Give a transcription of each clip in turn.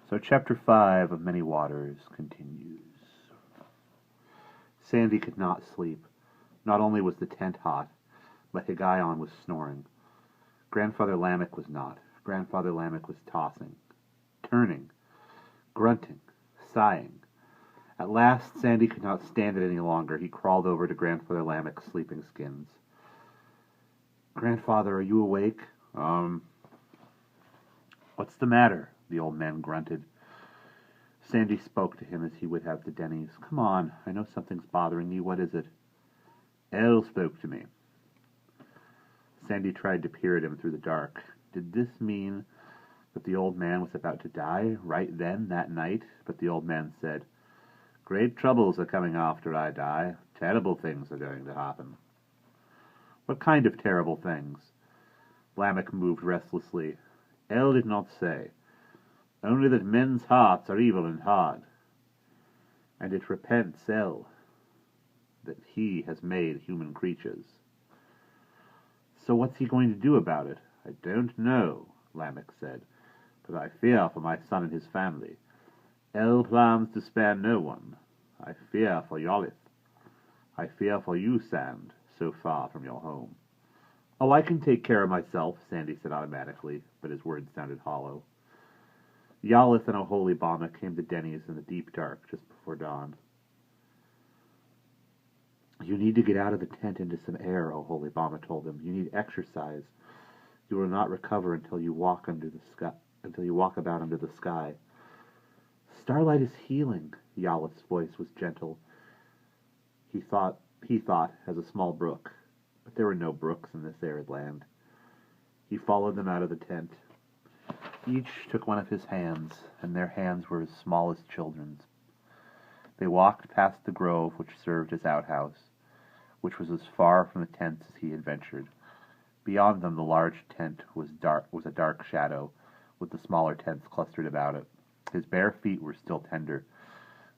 So Chapter 5 of Many Waters continues. Sandy could not sleep. Not only was the tent hot, but Higayon was snoring. Grandfather Lamech was not. Grandfather Lamech was tossing, turning, grunting, sighing. At last, Sandy could not stand it any longer. He crawled over to Grandfather Lamech's sleeping skins. "Grandfather, are you awake?" "What's the matter?" the old man grunted. Sandy spoke to him as he would have to Denny's. "Come on, I know something's bothering you. What is it?" "Elle spoke to me." Sandy tried to peer at him through the dark. Did this mean that the old man was about to die right then, that night? But the old man said, "Great troubles are coming after I die. Terrible things are going to happen." "What kind of terrible things?" Lamech moved restlessly. Elle did not say. Only that men's hearts are evil and hard. And it repents Elle that he has made human creatures. "So what's he going to do about it?" "I don't know," Lamech said, "but I fear for my son and his family. Elle plans to spare no one. I fear for Yolith. I fear for you, Sand, so far from your home." "Oh, I can take care of myself," Sandy said automatically, but his words sounded hollow. Yolith and Oholibama came to Denny's in the deep dark just before dawn. "You need to get out of the tent into some air," Oholibama told them. "You need exercise. You will not recover until you walk about under the sky." "Starlight is healing." Yolith's voice was gentle. He thought as a small brook, but there were no brooks in this arid land. He followed them out of the tent. Each took one of his hands, and their hands were as small as children's. They walked past the grove which served as outhouse, which was as far from the tents as he had ventured. Beyond them the large tent was a dark shadow, with the smaller tents clustered about it. His bare feet were still tender,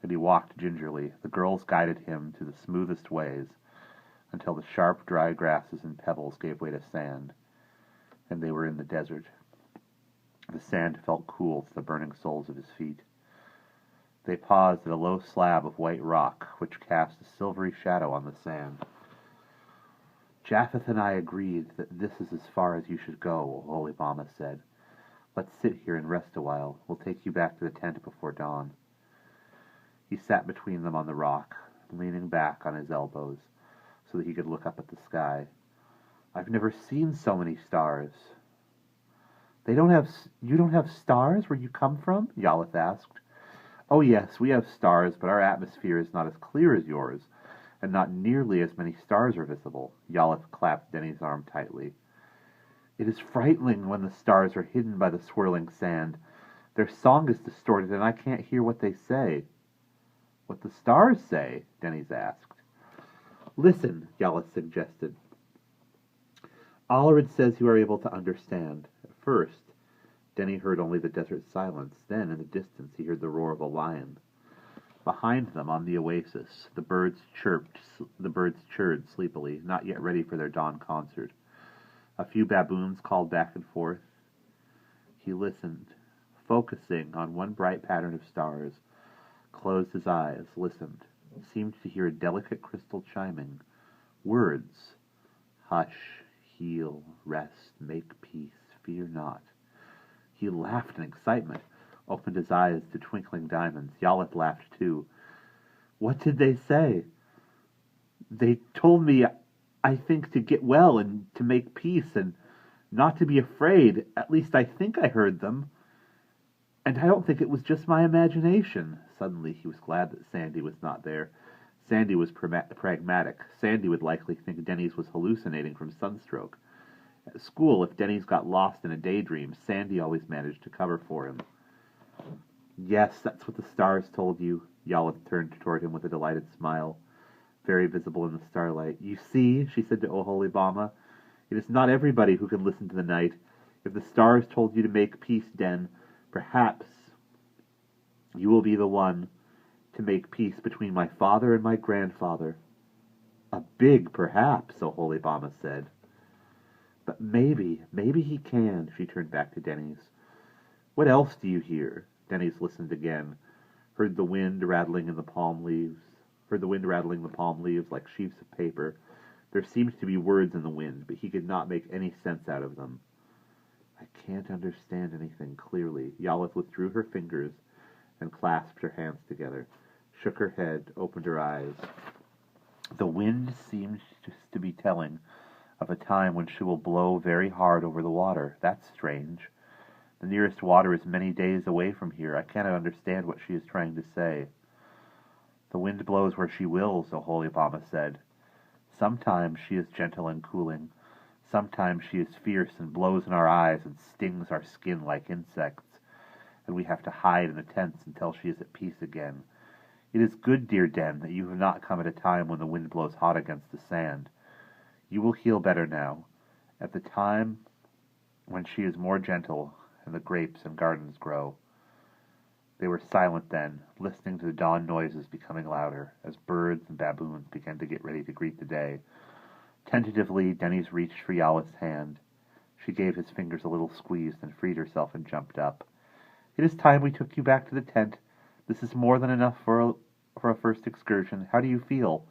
and he walked gingerly. The girls guided him to the smoothest ways, until the sharp, dry grasses and pebbles gave way to sand, and they were in the desert. The sand felt cool to the burning soles of his feet. They paused at a low slab of white rock, which cast a silvery shadow on the sand. "Japheth and I agreed that this is as far as you should go," Oholibama said. "Let's sit here and rest a while. We'll take you back to the tent before dawn." He sat between them on the rock, leaning back on his elbows, so that he could look up at the sky. "I've never seen so many stars." You don't have stars where you come from?" Yolith asked. "Oh yes, we have stars, but our atmosphere is not as clear as yours, and not nearly as many stars are visible." Yolith clapped Denny's arm tightly. "It is frightening when the stars are hidden by the swirling sand. Their song is distorted, and I can't hear what they say." "What the stars say?" Denny's asked. "Listen," Yolith suggested. "Allarid says you are able to understand." At first, Denny heard only the desert silence. Then, in the distance, he heard the roar of a lion. Behind them, on the oasis, the birds chirred sleepily, not yet ready for their dawn concert. A few baboons called back and forth. He listened, focusing on one bright pattern of stars, closed his eyes, listened, seemed to hear a delicate crystal chiming. Words. Hush, heal, rest, make peace, fear not. He laughed in excitement, opened his eyes to twinkling diamonds. Yolith laughed too. "What did they say?" "They told me, I think, to get well and to make peace and not to be afraid. At least I think I heard them. And I don't think it was just my imagination." Suddenly he was glad that Sandy was not there. Sandy was pragmatic. Sandy would likely think Denny's was hallucinating from sunstroke. At school, if Denny's got lost in a daydream, Sandy always managed to cover for him. "Yes, that's what the stars told you." Yolith turned toward him with a delighted smile, very visible in the starlight. "You see," she said to Oholibama, "it is not everybody who can listen to the night. If the stars told you to make peace, Den, perhaps you will be the one to make peace between my father and my grandfather." "A big perhaps," Oholibama said. "But maybe he can." She turned back to Denny's. "What else do you hear?" Denny's listened again, heard the wind rattling the palm leaves like sheets of paper. There seemed to be words in the wind, but he could not make any sense out of them. I can't understand anything clearly. Yalith withdrew her fingers and clasped her hands together, shook her head, opened her eyes. The wind seems just to be telling of a time when she will blow very hard over the water. That's strange. The nearest water is many days away from here. I cannot understand what she is trying to say. The wind blows where she wills, O Holy Bama said. Sometimes she is gentle and cooling. Sometimes she is fierce and blows in our eyes and stings our skin like insects, and we have to hide in the tents until she is at peace again. It is good, dear Den, that you have not come at a time when the wind blows hot against the sand. You will heal better now, at the time when she is more gentle and the grapes and gardens grow. They were silent then, listening to the dawn noises becoming louder, as birds and baboons began to get ready to greet the day. Tentatively, Denny's reached for Yalith's hand. She gave his fingers a little squeeze, then freed herself and jumped up. It is time we took you back to the tent. This is more than enough for a first excursion. How do you feel?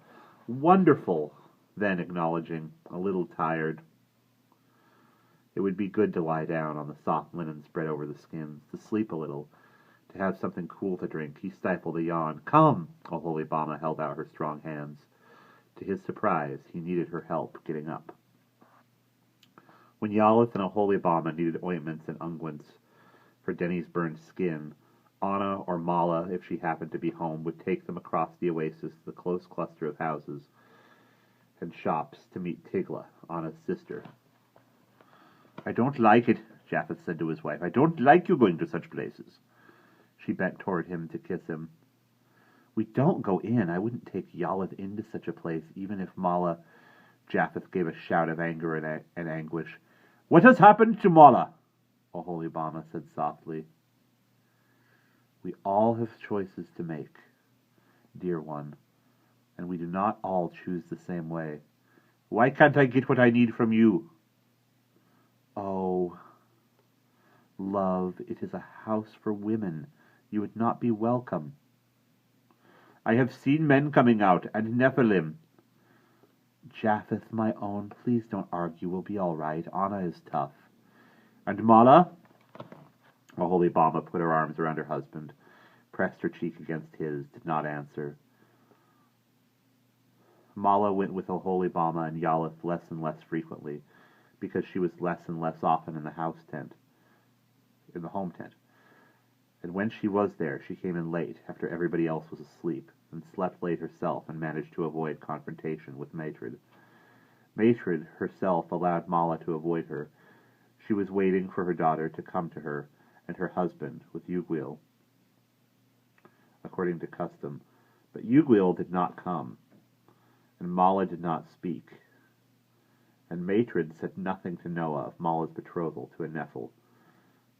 Wonderful, then acknowledging, a little tired. It would be good to lie down on the soft linen spread over the skins, to sleep a little, to have something cool to drink. He stifled a yawn. Come! Holy Bama held out her strong hands. To his surprise, he needed her help getting up. When Yalith and Holy Bama needed ointments and unguents for Denny's burned skin, Anna or Mala, if she happened to be home, would take them across the oasis to the close cluster of houses and shops to meet Tigla, Anna's sister. I don't like it, Japheth said to his wife. I don't like you going to such places. She bent toward him to kiss him. We don't go in. I wouldn't take Yalith into such a place, even if Mala... Japheth gave a shout of anger and anguish. What has happened to Mala? Holy Bama said softly. We all have choices to make, dear one, and we do not all choose the same way. Why can't I get what I need from you? Oh, love, it is a house for women. You would not be welcome. I have seen men coming out, and nephilim. Japheth, my own, please don't argue. We'll be all right. Anna is tough. And Mala? Holy Bama put her arms around her husband, pressed her cheek against his, did not answer. Mala went with Holy Bama and Yalith less and less frequently, because she was less and less often in the home tent. And when she was there, she came in late, after everybody else was asleep, and slept late herself and managed to avoid confrontation with Matrid. Matrid herself allowed Mala to avoid her. She was waiting for her daughter to come to her, and her husband with Uguil, according to custom. But Uguil did not come, and Mala did not speak, and Matrid said nothing to Noah of Mala's betrothal to a Nephil,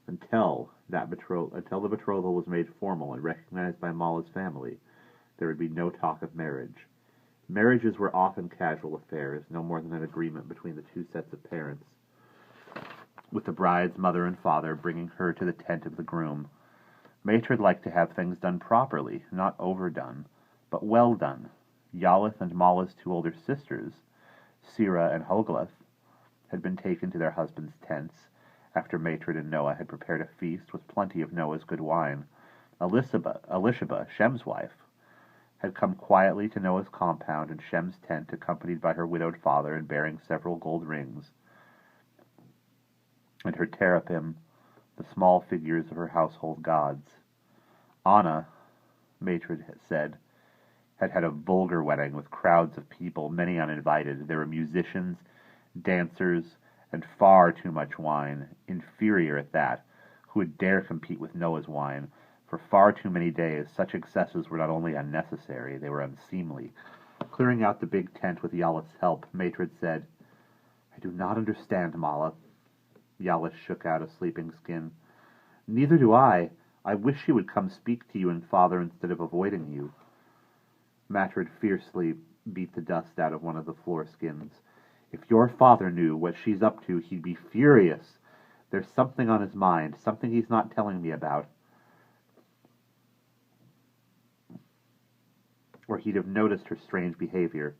until the betrothal was made formal and recognized by Mala's family. There would be no talk of marriage. Marriages were often casual affairs, no more than an agreement between the two sets of parents, with the bride's mother and father bringing her to the tent of the groom. Matrid liked to have things done properly, not overdone, but well done. Yalith and Mala's two older sisters, Sira and Hoglath, had been taken to their husbands' tents, after Matrid and Noah had prepared a feast with plenty of Noah's good wine. Elisheba, Shem's wife, had come quietly to Noah's compound in Shem's tent, accompanied by her widowed father and bearing several gold rings, and her teraphim, the small figures of her household gods. Anna, Matrid had said, had had a vulgar wedding with crowds of people, many uninvited. There were musicians, dancers, and far too much wine, inferior at that. Who would dare compete with Noah's wine? For far too many days, such excesses were not only unnecessary, they were unseemly. Clearing out the big tent with Yalith's help, Matrid said, I do not understand, Mala. Yalith shook out a sleeping skin. Neither do I. I wish she would come speak to you and father instead of avoiding you. Matrid fiercely beat the dust out of one of the floor skins. If your father knew what she's up to, he'd be furious. There's something on his mind, something he's not telling me about. he'd have noticed her strange behavior.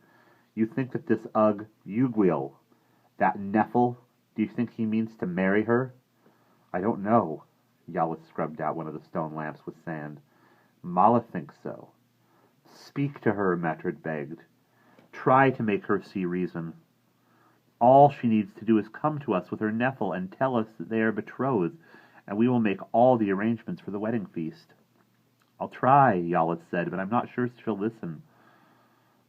You think that this Uguil, that Nephil, do you think he means to marry her? I don't know. Yalis scrubbed out one of the stone lamps with sand. Mala thinks so. Speak to her, Matred begged. Try to make her see reason. All she needs to do is come to us with her Nephil and tell us that they are betrothed, and we will make all the arrangements for the wedding feast. I'll try, Yalis said, but I'm not sure she'll listen.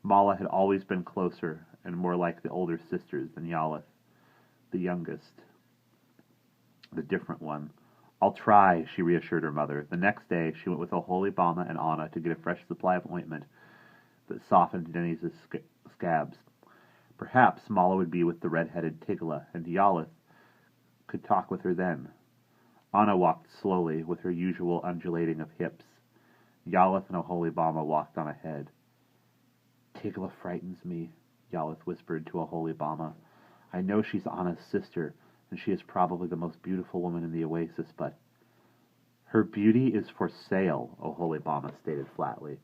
Mala had always been closer and more like the older sisters than Yalis, the youngest, the different one. I'll try, she reassured her mother. The next day, she went with Oholibama and Anna to get a fresh supply of ointment that softened Denny's scabs. Perhaps Mala would be with the red-headed Tigla, and Yalis could talk with her then. Anna walked slowly, with her usual undulating of hips. Yalis and Oholibama walked on ahead. Tigla frightens me, Yalis whispered to Oholibama. I know she's Anna's sister, and she is probably the most beautiful woman in the oasis, but... Her beauty is for sale, Oholibama stated flatly,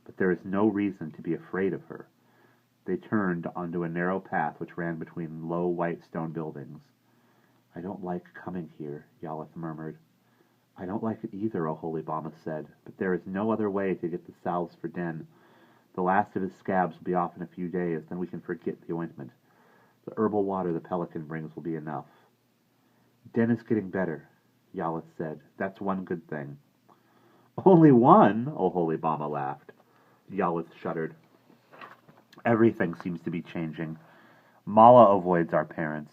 but there is no reason to be afraid of her. They turned onto a narrow path which ran between low white stone buildings. I don't like coming here, Yalis murmured. I don't like it either, Oholibama said, but there is no other way to get the salves for Den. The last of his scabs will be off in a few days, then we can forget the ointment. The herbal water the pelican brings will be enough. Den is getting better, Yalis said. That's one good thing. Only one? Oholibama laughed. Yalis shuddered. Everything seems to be changing. Mala avoids our parents,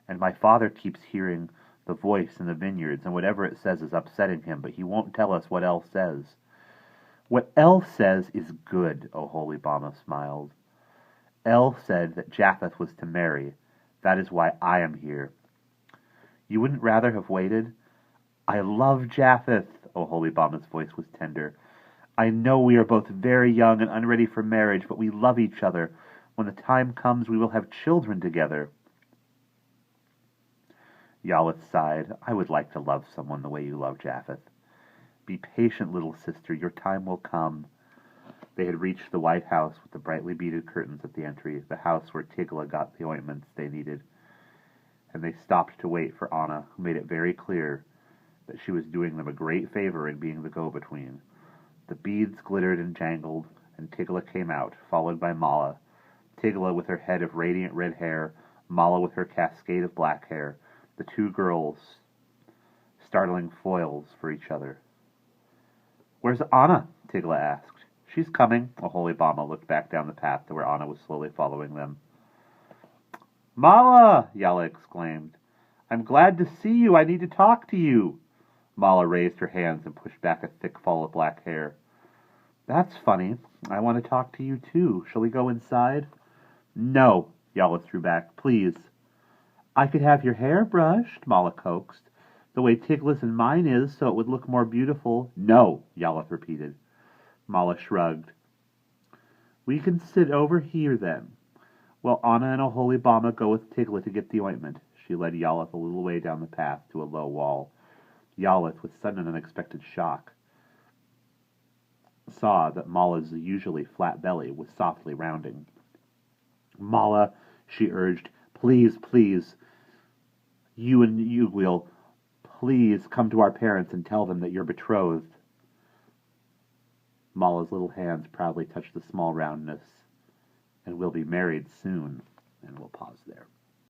and my father keeps hearing the voice in the vineyards, and whatever it says is upsetting him, but he won't tell us what El says. What El says is good, Oholibama smiled. El said that Japheth was to marry. That is why I am here. You wouldn't rather have waited? I love Japheth, Oholibama's voice was tender. I know we are both very young and unready for marriage, but we love each other. When the time comes, we will have children together. Yalis sighed. I would like to love someone the way you love Japheth. Be patient, little sister. Your time will come. They had reached the white house with the brightly beaded curtains at the entry, the house where Tigla got the ointments they needed. And they stopped to wait for Anna, who made it very clear that she was doing them a great favor in being the go-between. The beads glittered and jangled, and Tigla came out, followed by Mala. Tigla with her head of radiant red hair, Mala with her cascade of black hair, the two girls startling foils for each other. Where's Anna? Tigla asked. She's coming. Oholibama looked back down the path to where Anna was slowly following them. Mala! Yala exclaimed. I'm glad to see you. I need to talk to you. Mala raised her hands and pushed back a thick fall of black hair. That's funny. I want to talk to you, too. Shall we go inside? No, Yala threw back. Please. I could have your hair brushed, Mala coaxed. The way Tigla's and mine is, so it would look more beautiful. No, Yala repeated. Mala shrugged. We can sit over here, then. Well, Anna and Oholibama go with Tigla to get the ointment. She led Yalith a little way down the path to a low wall. Yalith, with sudden and unexpected shock, saw that Mala's usually flat belly was softly rounding. Mala, she urged, please, please, you and Uguil, please come to our parents and tell them that you're betrothed. Mala's little hands proudly touched the small roundness. And we'll be married soon. And we'll pause there.